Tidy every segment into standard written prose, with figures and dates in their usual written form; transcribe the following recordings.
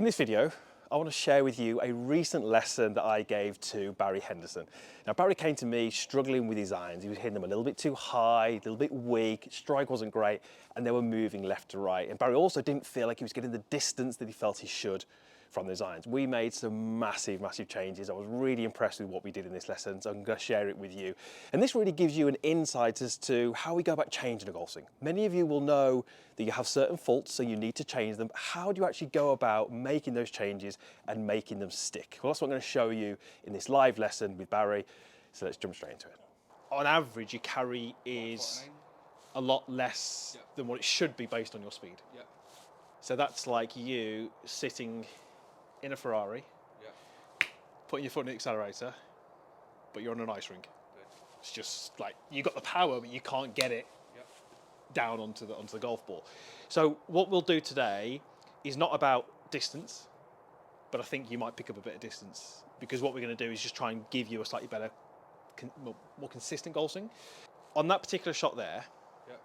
this video, I want to share with you a recent lesson that I gave to Barry Henderson. Now, Barry came to me struggling with his irons. He was hitting them a little bit too high, a little bit weak, strike wasn't great, and they were moving left to right. And Barry also didn't feel like he was getting the distance that he felt he should from those irons. We made some massive, massive changes. I was really impressed with what we did in this lesson, so I'm going to share it with you. And this really gives you an insight as to how we go about changing a golf swing. Many of you will know that you have certain faults, so you need to change them. How do you actually go about making those changes and making them stick? Well, that's what I'm going to show you in this live lesson with Barry. So let's jump straight into it. On average, your carry is a lot less than what it should be based on your speed. So that's like you sitting in a Ferrari, putting your foot in the accelerator, but you're on an ice rink. It's just like you got the power, but you can't get it down onto the golf ball. So what we'll do today is not about distance, but I think you might pick up a bit of distance, because what we're going to do is just try and give you a slightly better, more consistent golf swing. On that particular shot there,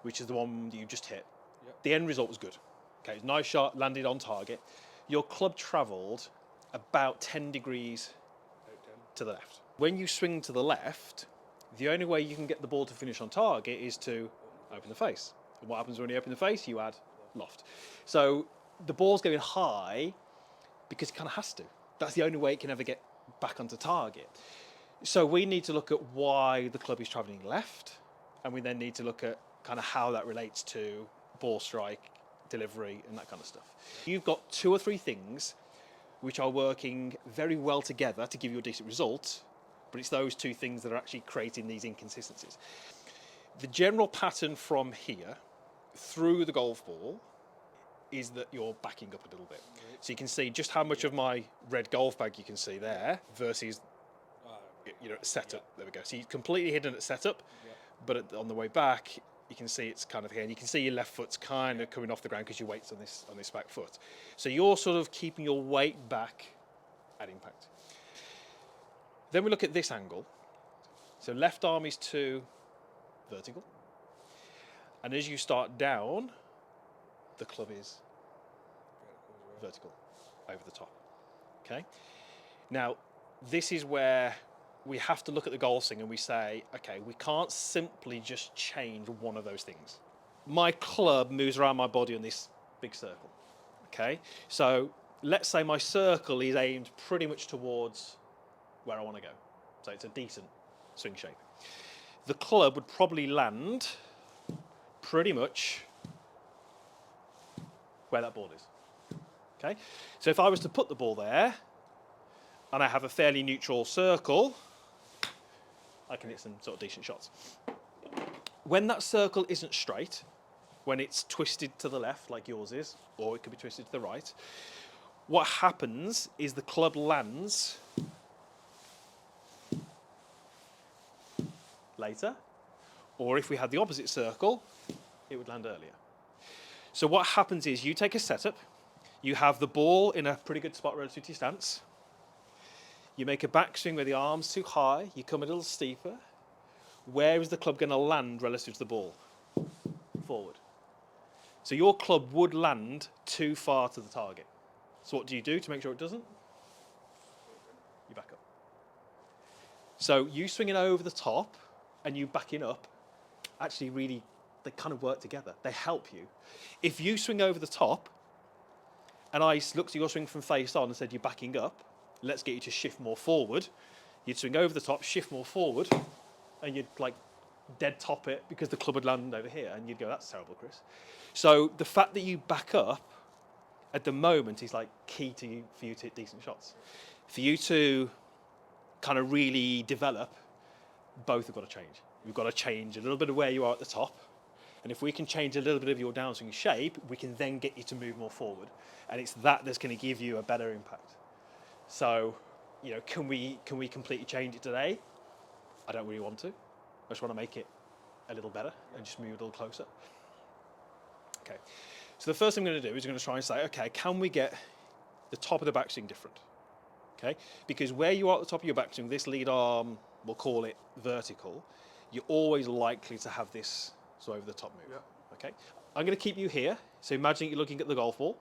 which is the one that you just hit, the end result was good. Okay, nice shot, landed on target. Your club travelled about 10 degrees to the left. When you swing to the left, the only way you can get the ball to finish on target is to open the face. And what happens when you open the face? You add loft. So the ball's going high because it kind of has to. That's the only way it can ever get back onto target. So we need to look at why the club is travelling left, and we then need to look at kind of how that relates to ball strike, delivery, and that kind of stuff. You've got 2 or 3 things which are working very well together to give you a decent result, but it's those 2 things that are actually creating these inconsistencies. The general pattern from here through the golf ball is that you're backing up a little bit. So you can see just how much of my red golf bag you can see there versus setup. There we go. So you're completely hidden at setup, but on the way back, you can see it's kind of here, and you can see your left foot's kind of coming off the ground because your weight's on this back foot. So you're sort of keeping your weight back at impact. Then we look at this angle. So left arm is to vertical, and as you start down, the club is vertical over the top. Okay. Now this is where we have to look at the golf swing and we say, okay, we can't simply just change one of those things. My club moves around my body on this big circle, okay? So let's say my circle is aimed pretty much towards where I want to go. So it's a decent swing shape. The club would probably land pretty much where that ball is, okay? So if I was to put the ball there and I have a fairly neutral circle, I can hit some sort of decent shots. When that circle isn't straight, when it's twisted to the left like yours is, or it could be twisted to the right, what happens is the club lands later, or if we had the opposite circle, it would land earlier. So what happens is you take a setup, you have the ball in a pretty good spot relative to your stance, you make a backswing where the arm's too high, you come a little steeper. Where is the club going to land relative to the ball? Forward. So your club would land too far to the target. So what do you do to make sure it doesn't? You back up. So you swinging over the top and you backing up, actually really, they kind of work together. They help you. If you swing over the top and I looked at your swing from face on and said you're backing up, let's get you to shift more forward. You'd swing over the top, shift more forward, and you'd like dead top it because the club would land over here, and you'd go, that's terrible, Chris. So the fact that you back up at the moment is like key for you to hit decent shots. For you to kind of really develop, both have got to change. We've got to change a little bit of where you are at the top, and if we can change a little bit of your downswing shape, we can then get you to move more forward, and it's that that's going to give you a better impact. So, can we completely change it today? I don't really want to. I just want to make it a little better and just move a little closer. Okay. So the first thing I'm going to do is I'm going to try and say, okay, can we get the top of the backswing different? Okay. Because where you are at the top of your backswing, this lead arm, we'll call it vertical, you're always likely to have this over the top move. Okay. I'm going to keep you here. So imagine you're looking at the golf ball.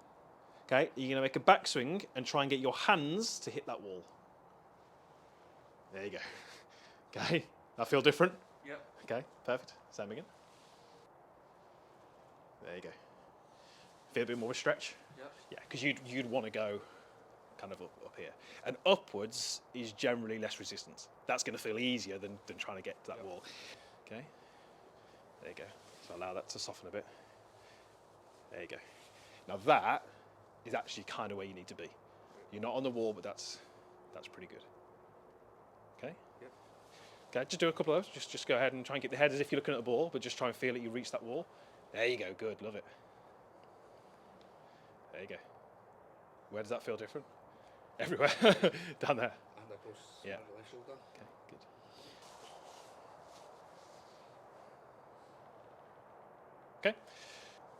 Okay, you're going to make a backswing and try and get your hands to hit that wall. There you go. Okay, that feel different? Yep. Okay, perfect. Same again. There you go. Feel a bit more of a stretch? Yep. Yeah, because you'd want to go kind of up here. And upwards is generally less resistance. That's going to feel easier than trying to get to that wall. Okay, there you go. So allow that to soften a bit. There you go. Now that is actually kind of where you need to be. You're not on the wall, but that's pretty good. Okay? Yep. Okay, just do a couple of those. Just go ahead and try and get the head as if you're looking at a ball, but just try and feel that you reach that wall. There you go, good, love it. There you go. Where does that feel different? Everywhere. Down there. And across Yeah. the left shoulder. Okay, good. Okay.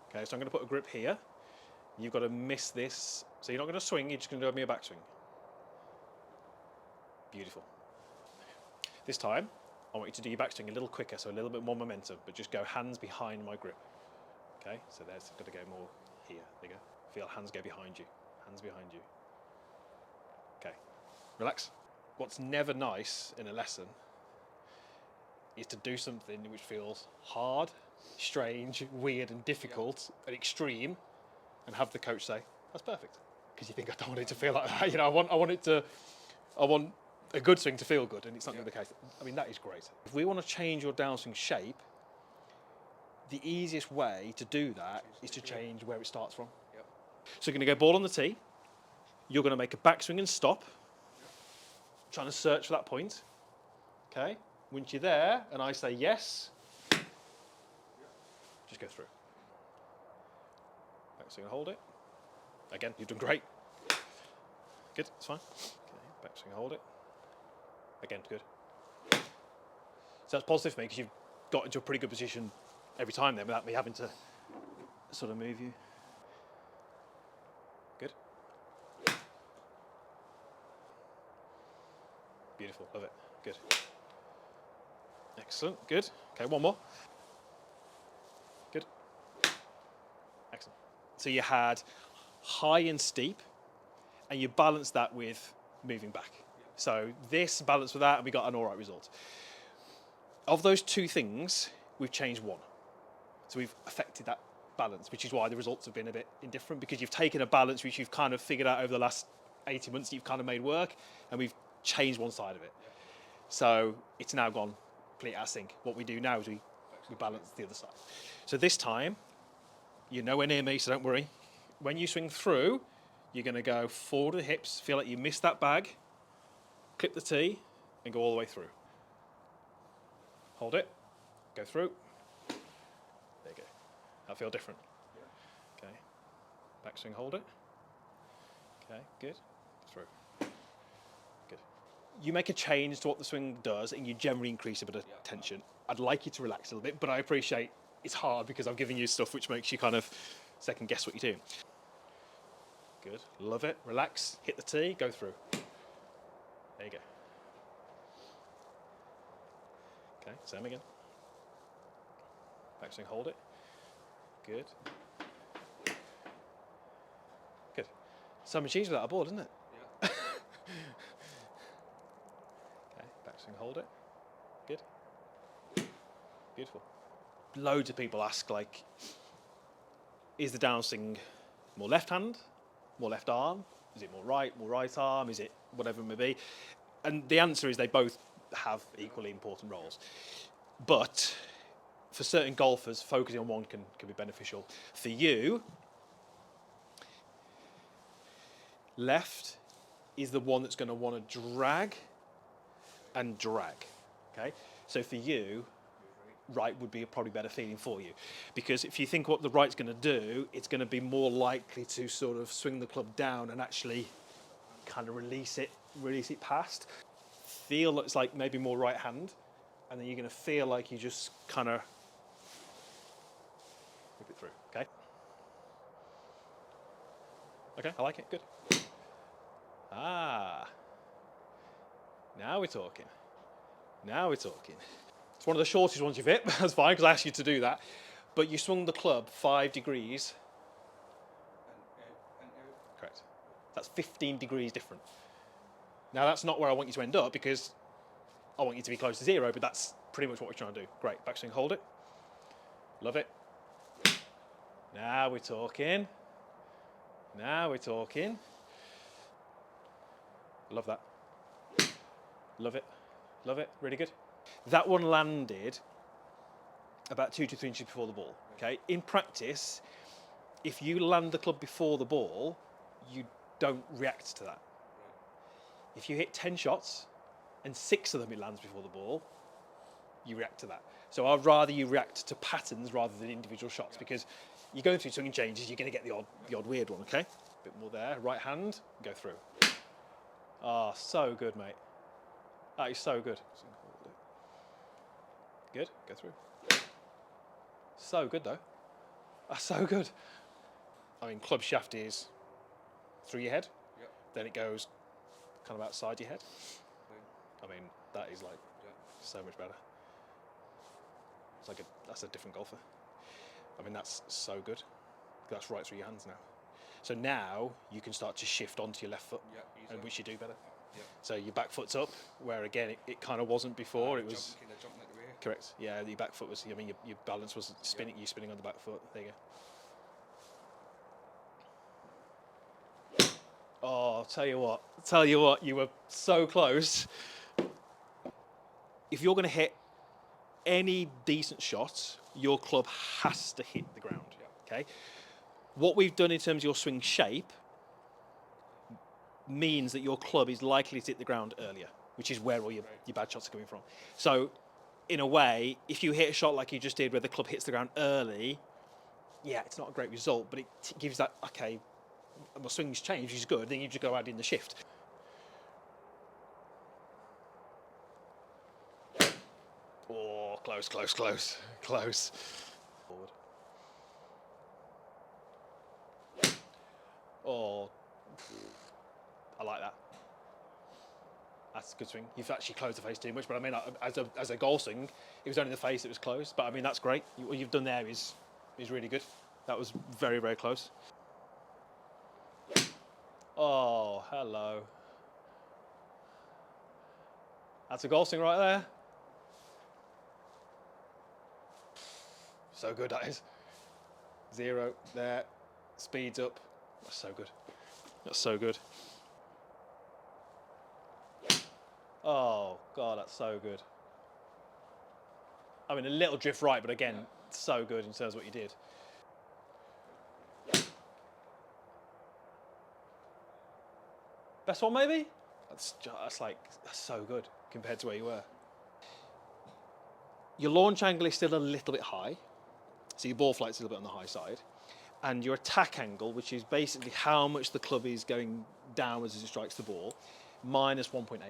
Okay, so I'm going to put a grip here. You've got to miss this. So you're not going to swing, you're just going to do me a backswing. Beautiful. This time, I want you to do your backswing a little quicker, so a little bit more momentum, but just go hands behind my grip. Okay, so there's got to go more here. There you go. Feel hands go behind you. Hands behind you. Okay, relax. What's never nice in a lesson is to do something which feels hard, strange, weird and difficult and extreme and have the coach say, that's perfect. Because you think, I don't want it to feel like that. You know, I want a good swing to feel good, and it's not going to be the case. I mean, that is great. If we want to change your downswing shape, the easiest way to do that is to change where it starts from. Yep. So you're going to go ball on the tee. You're going to make a backswing and stop, trying to search for that point. Okay. Once you're there, and I say yes, just go through. Backswing and hold it. Again, you've done great. Good, it's fine. Okay, backswing and hold it. Again, good. So that's positive for me because you've got into a pretty good position every time then without me having to sort of move you. Good. Beautiful, love it. Good. Excellent, good. Okay, one more. Good. Excellent. So you had high and steep, and you balanced that with moving back. So this balanced with that, and we got an all right result. Of those two things, we've changed one. So we've affected that balance, which is why the results have been a bit indifferent, because you've taken a balance which you've kind of figured out over the last 18 months that you've kind of made work, and we've changed one side of it. So it's now gone complete out of sync. What we do now is we balance the other side. So this time, you're nowhere near me, so don't worry. When you swing through, you're going to go forward to the hips, feel like you missed that bag, clip the tee, and go all the way through. Hold it, go through. There you go. That feel different? Yeah. Okay. Backswing, hold it. Okay, good. Through. Good. You make a change to what the swing does, and you generally increase a bit of tension. I'd like you to relax a little bit, but I appreciate it's hard because I'm giving you stuff which makes you kind of second guess what you're doing. Good. Love it. Relax. Hit the tee. Go through. There you go. Okay, same again. Backswing, hold it. Good. Good. So much easier without a board, isn't it? Yeah. Okay, backswing, hold it. Good. Beautiful. Loads of people ask, like, is the downswing more left hand, more left arm? Is it more right arm? Is it whatever it may be? And the answer is they both have equally important roles. But for certain golfers, focusing on one can be beneficial. For you, left is the one that's going to want to drag and drag. Okay? So for you, right would be a probably better feeling for you, because if you think what the right's going to do, it's going to be more likely to sort of swing the club down and actually kind of release it past. Feel it's like maybe more right hand, and then you're going to feel like you just kind of whip it through. Okay. Okay, I like it. Good. Ah. Now we're talking. Now we're talking. It's one of the shortest ones you've hit, but that's fine because I asked you to do that. But you swung the club 5 degrees. And That's 15 degrees different. Now that's not where I want you to end up because I want you to be close to 0, but that's pretty much what we're trying to do. Great, backswing, hold it. Love it. Now we're talking. Now we're talking. Love that. Love it. Love it. Really good. That one landed about 2 to 3 inches before the ball. Okay. In practice, if you land the club before the ball, you don't react to that. If you hit 10 shots and 6 of them it lands before the ball, you react to that. So I'd rather you react to patterns rather than individual shots, because you're going through swinging changes, you're going to get the odd weird one, okay? A bit more there, right hand, go through. Ah, so good, mate. That is so good. Good, go through. So good though. That's so good. I mean, club shaft is through your head, then it goes kind of outside your head. I mean, that is like so much better. It's like that's a different golfer. I mean, that's so good. That's right through your hands now. So now you can start to shift onto your left foot, and which you do better. So your back foot's up, where again it kind of wasn't before. It was correct. Yeah, your back foot was. I mean, your balance was spinning. You spinning on the back foot. There you go. Oh, I'll tell you what, you were so close. If you're going to hit any decent shot, your club has to hit the ground. Okay. What we've done in terms of your swing shape means that your club is likely to hit the ground earlier, which is where all your bad shots are coming from. So, in a way, if you hit a shot like you just did where the club hits the ground early, yeah, it's not a great result, but it gives that, okay, my swing's changed, which is good, then you just go out in the shift. Oh, close, close, close, close. Forward. Oh, I like that. That's a good swing. You've actually closed the face too much, but I mean, as a goal swing, it was only the face that was close. But I mean, that's great. What you've done there is really good. That was very, very close. Oh, hello. That's a goal swing right there. So good, that is. 0 there, speeds up. That's so good. That's so good. Oh, God, that's so good. I mean, a little drift right, but again, so good in terms of what you did. Best one, maybe? That's so good compared to where you were. Your launch angle is still a little bit high, so your ball flight's a little bit on the high side. And your attack angle, which is basically how much the club is going downwards as it strikes the ball, minus 1.8.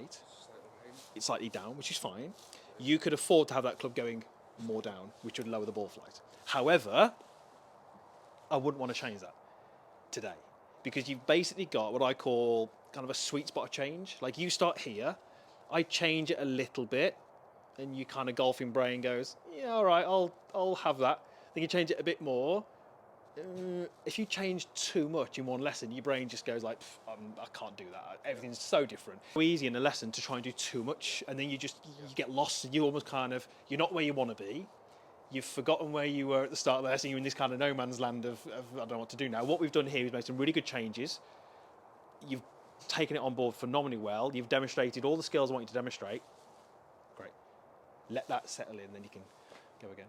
It's slightly down, which is fine. You could afford to have that club going more down, which would lower the ball flight. However, I wouldn't want to change that today, because you've basically got what I call kind of a sweet spot change. Like you start here, I change it a little bit, and your kind of golfing brain goes, yeah, all right, I'll have that. Then you change it a bit more. If you change too much in one lesson, your brain just goes like, I can't do that. Everything's so different. It's easy in a lesson to try and do too much, and then you get lost, and you almost you're not where you want to be. You've forgotten where you were at the start of the lesson. You're in this kind of no man's land of I don't know what to do now. What we've done here is made some really good changes. You've taken it on board phenomenally well. You've demonstrated all the skills I want you to demonstrate. Great. Let that settle in, then you can go again.